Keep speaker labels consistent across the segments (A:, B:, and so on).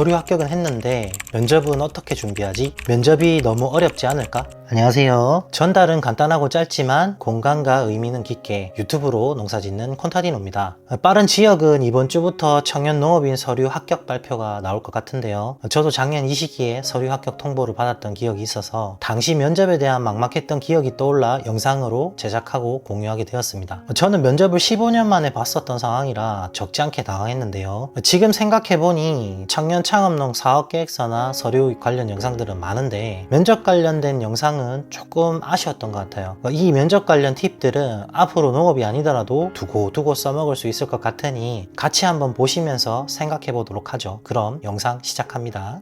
A: 서류 합격은 했는데 면접은 어떻게 준비하지? 면접이 너무 어렵지 않을까? 안녕하세요. 전달은 간단하고 짧지만 공간과 의미는 깊게 유튜브로 농사짓는 콘타디노입니다. 빠른 지역은 이번 주부터 청년 농업인 서류 합격 발표가 나올 것 같은데요. 저도 작년 이 시기에 서류 합격 통보를 받았던 기억이 있어서 당시 면접에 대한 막막했던 기억이 떠올라 영상으로 제작하고 공유하게 되었습니다. 저는 면접을 15년 만에 봤었던 상황이라 적지 않게 당황했는데요. 지금 생각해보니 청년 창업농 사업계획서나 서류 관련 영상들은 많은데 면접 관련된 영상은 조금 아쉬웠던 것 같아요. 이 면접 관련 팁들은 앞으로 농업이 아니더라도 두고두고 써먹을 수 있을 것 같으니 같이 한번 보시면서 생각해 보도록 하죠. 그럼 영상 시작합니다.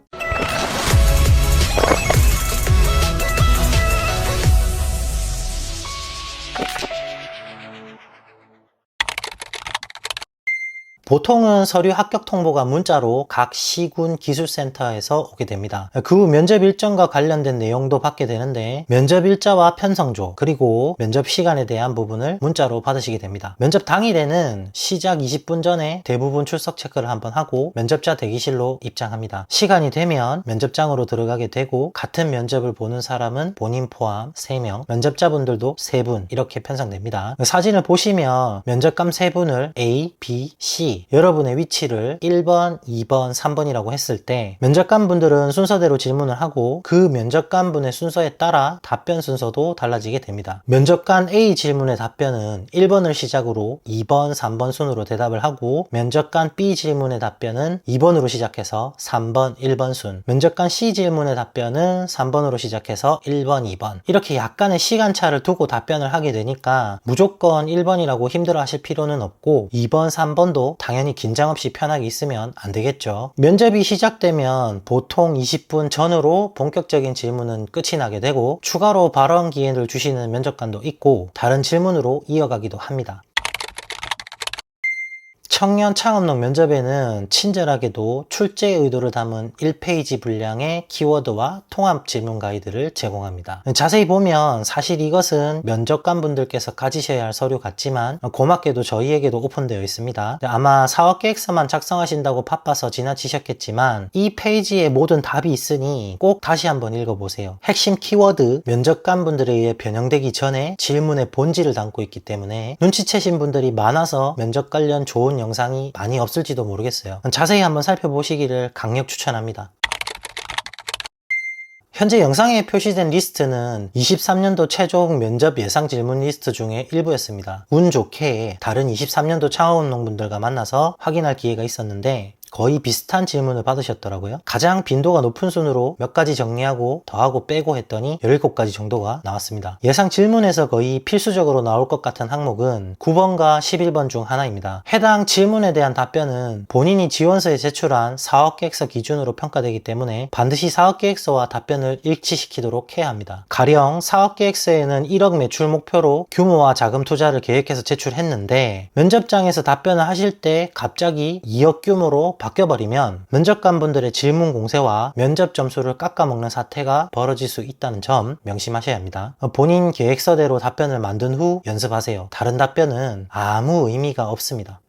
A: 보통은 서류 합격 통보가 문자로 각 시군 기술센터에서 오게 됩니다. 그 후 면접 일정과 관련된 내용도 받게 되는데 면접 일자와 편성조 그리고 면접 시간에 대한 부분을 문자로 받으시게 됩니다. 면접 당일에는 시작 20분 전에 대부분 출석 체크를 한번 하고 면접자 대기실로 입장합니다. 시간이 되면 면접장으로 들어가게 되고 같은 면접을 보는 사람은 본인 포함 3명, 면접자분들도 3분 이렇게 편성됩니다. 사진을 보시면 면접관 3분을 A, B, C 여러분의 위치를 1번, 2번, 3번이라고 했을 때 면접관 분들은 순서대로 질문을 하고 그 면접관 분의 순서에 따라 답변 순서도 달라지게 됩니다. 면접관 A 질문의 답변은 1번을 시작으로 2번, 3번 순으로 대답을 하고 면접관 B 질문의 답변은 2번으로 시작해서 3번, 1번 순, 면접관 C 질문의 답변은 3번으로 시작해서 1번, 2번 이렇게 약간의 시간차를 두고 답변을 하게 되니까 무조건 1번이라고 힘들어 하실 필요는 없고 2번, 3번도 당연히 긴장 없이 편하게 있으면 안 되겠죠. 면접이 시작되면 보통 20분 전으로 본격적인 질문은 끝이 나게 되고 추가로 발언 기회를 주시는 면접관도 있고 다른 질문으로 이어가기도 합니다. 청년 창업농 면접에는 친절하게도 출제 의도를 담은 1페이지 분량의 키워드와 통합 질문 가이드를 제공합니다. 자세히 보면 사실 이것은 면접관 분들께서 가지셔야 할 서류 같지만 고맙게도 저희에게도 오픈되어 있습니다. 아마 사업계획서만 작성하신다고 바빠서 지나치셨겠지만 이 페이지에 모든 답이 있으니 꼭 다시 한번 읽어보세요. 핵심 키워드, 면접관 분들에 의해 변형되기 전에 질문의 본질을 담고 있기 때문에 눈치채신 분들이 많아서 면접 관련 좋은 영상이 많이 없을지도 모르겠어요. 자세히 한번 살펴보시기를 강력 추천합니다. 현재 영상에 표시된 리스트는 23년도 최종 면접 예상 질문 리스트 중에 일부였습니다. 운 좋게 다른 23년도 창업농분들과 만나서 확인할 기회가 있었는데 거의 비슷한 질문을 받으셨더라고요. 가장 빈도가 높은 순으로 몇 가지 정리하고 더하고 빼고 했더니 17가지 정도가 나왔습니다. 예상 질문에서 거의 필수적으로 나올 것 같은 항목은 9번과 11번 중 하나입니다. 해당 질문에 대한 답변은 본인이 지원서에 제출한 사업계획서 기준으로 평가되기 때문에 반드시 사업계획서와 답변을 일치시키도록 해야 합니다. 가령 사업계획서에는 1억 매출 목표로 규모와 자금 투자를 계획해서 제출했는데 면접장에서 답변을 하실 때 갑자기 2억 규모로 바뀌어버리면 면접관 분들의 질문 공세와 면접 점수를 깎아먹는 사태가 벌어질 수 있다는 점 명심하셔야 합니다. 본인 계획서대로 답변을 만든 후 연습하세요. 다른 답변은 아무 의미가 없습니다.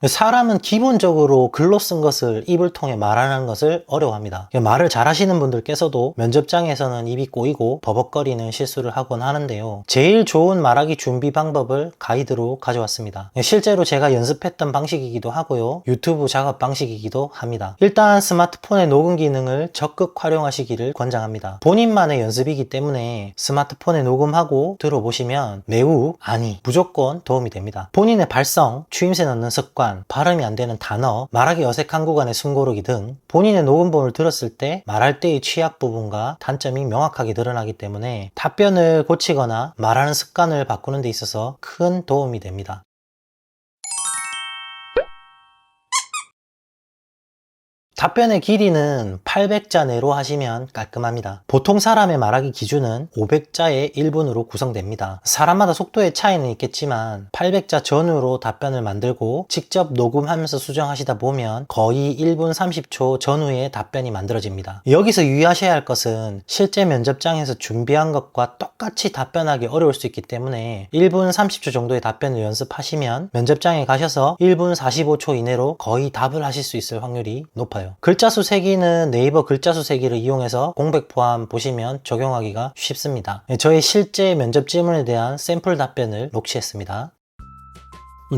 A: 사람은 기본적으로 글로 쓴 것을 입을 통해 말하는 것을 어려워합니다. 말을 잘하시는 분들께서도 면접장에서는 입이 꼬이고 버벅거리는 실수를 하곤 하는데요. 제일 좋은 말하기 준비 방법을 가이드로 가져왔습니다. 실제로 제가 연습했던 방식이기도 하고요. 유튜브 작업 방식이기도 합니다. 일단 스마트폰의 녹음 기능을 적극 활용하시기를 권장합니다. 본인만의 연습이기 때문에 스마트폰에 녹음하고 들어보시면 매우 무조건 도움이 됩니다. 본인의 발성, 추임새 넣는 습관, 발음이 안 되는 단어, 말하기 어색한 구간의 숨고르기 등 본인의 녹음본을 들었을 때 말할 때의 취약 부분과 단점이 명확하게 드러나기 때문에 답변을 고치거나 말하는 습관을 바꾸는 데 있어서 큰 도움이 됩니다. 답변의 길이는 800자 내로 하시면 깔끔합니다. 보통 사람의 말하기 기준은 500자의 1분으로 구성됩니다. 사람마다 속도의 차이는 있겠지만 800자 전후로 답변을 만들고 직접 녹음하면서 수정하시다 보면 거의 1분 30초 전후에 답변이 만들어집니다. 여기서 유의하셔야 할 것은 실제 면접장에서 준비한 것과 똑같이 답변하기 어려울 수 있기 때문에 1분 30초 정도의 답변을 연습하시면 면접장에 가셔서 1분 45초 이내로 거의 답을 하실 수 있을 확률이 높아요. 글자수 세기는 네이버 글자수 세기를 이용해서 공백 포함 보시면 적용하기가 쉽습니다. 저의 실제 면접 질문에 대한 샘플 답변을 녹취했습니다.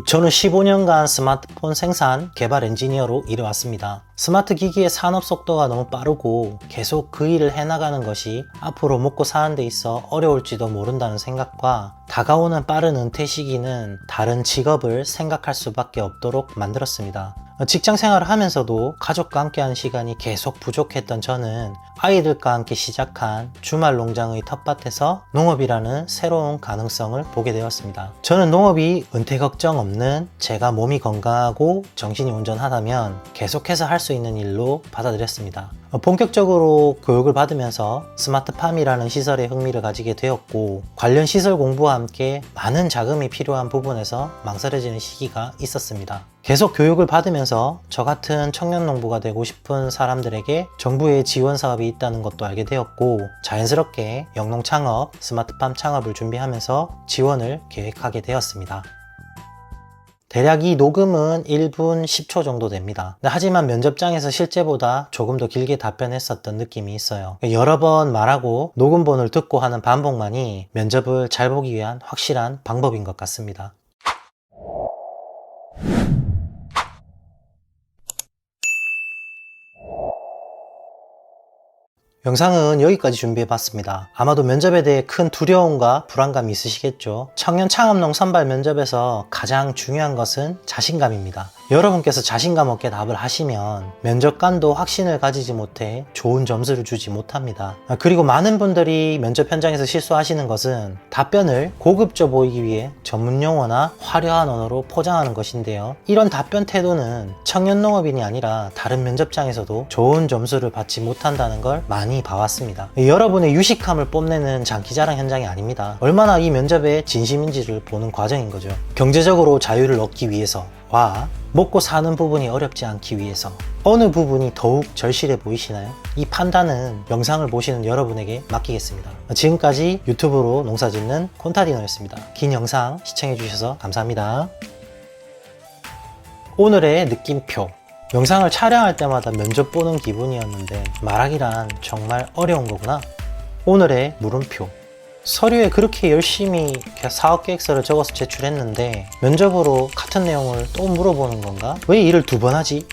A: 저는 15년간 스마트폰 생산, 개발 엔지니어로 일해왔습니다. 스마트 기기의 산업 속도가 너무 빠르고 계속 그 일을 해나가는 것이 앞으로 먹고 사는 데 있어 어려울지도 모른다는 생각과 다가오는 빠른 은퇴 시기는 다른 직업을 생각할 수밖에 없도록 만들었습니다. 직장 생활을 하면서도 가족과 함께하는 시간이 계속 부족했던 저는 아이들과 함께 시작한 주말 농장의 텃밭에서 농업이라는 새로운 가능성을 보게 되었습니다. 저는 농업이 은퇴 걱정 없는 제가 몸이 건강하고 정신이 온전하다면 계속해서 할 수 있는 일로 받아들였습니다. 본격적으로 교육을 받으면서 스마트팜이라는 시설에 흥미를 가지게 되었고 관련 시설 공부와 함께 많은 자금이 필요한 부분에서 망설여지는 시기가 있었습니다. 계속 교육을 받으면서 저 같은 청년 농부가 되고 싶은 사람들에게 정부의 지원 사업이 있다는 것도 알게 되었고 자연스럽게 영농 창업, 스마트팜 창업을 준비하면서 지원을 계획하게 되었습니다. 대략 이 녹음은 1분 10초 정도 됩니다. 하지만 면접장에서 실제보다 조금 더 길게 답변했었던 느낌이 있어요. 여러 번 말하고 녹음본을 듣고 하는 반복만이 면접을 잘 보기 위한 확실한 방법인 것 같습니다. 영상은 여기까지 준비해봤습니다. 아마도 면접에 대해 큰 두려움과 불안감이 있으시겠죠. 청년 창업농 선발 면접에서 가장 중요한 것은 자신감입니다. 여러분께서 자신감 없게 답을 하시면 면접관도 확신을 가지지 못해 좋은 점수를 주지 못합니다. 그리고 많은 분들이 면접 현장에서 실수하시는 것은 답변을 고급져 보이기 위해 전문 용어나 화려한 언어로 포장하는 것인데요. 이런 답변 태도는 청년 농업인이 아니라 다른 면접장에서도 좋은 점수를 받지 못한다는 걸 많이 봐왔습니다. 여러분의 유식함을 뽐내는 장기자랑 현장이 아닙니다. 얼마나 이 면접에 진심인지를 보는 과정인 거죠. 경제적으로 자유를 얻기 위해서와 먹고 사는 부분이 어렵지 않기 위해서 어느 부분이 더욱 절실해 보이시나요? 이 판단은 영상을 보시는 여러분에게 맡기겠습니다. 지금까지 유튜브로 농사짓는 콘타디노였습니다. 긴 영상 시청해주셔서 감사합니다. 오늘의 느낌표. 영상을 촬영할 때마다 면접 보는 기분이었는데 말하기란 정말 어려운 거구나. 오늘의 물음표. 서류에 그렇게 열심히 사업계획서를 적어서 제출했는데 면접으로 같은 내용을 또 물어보는 건가? 왜 일을 2번 하지?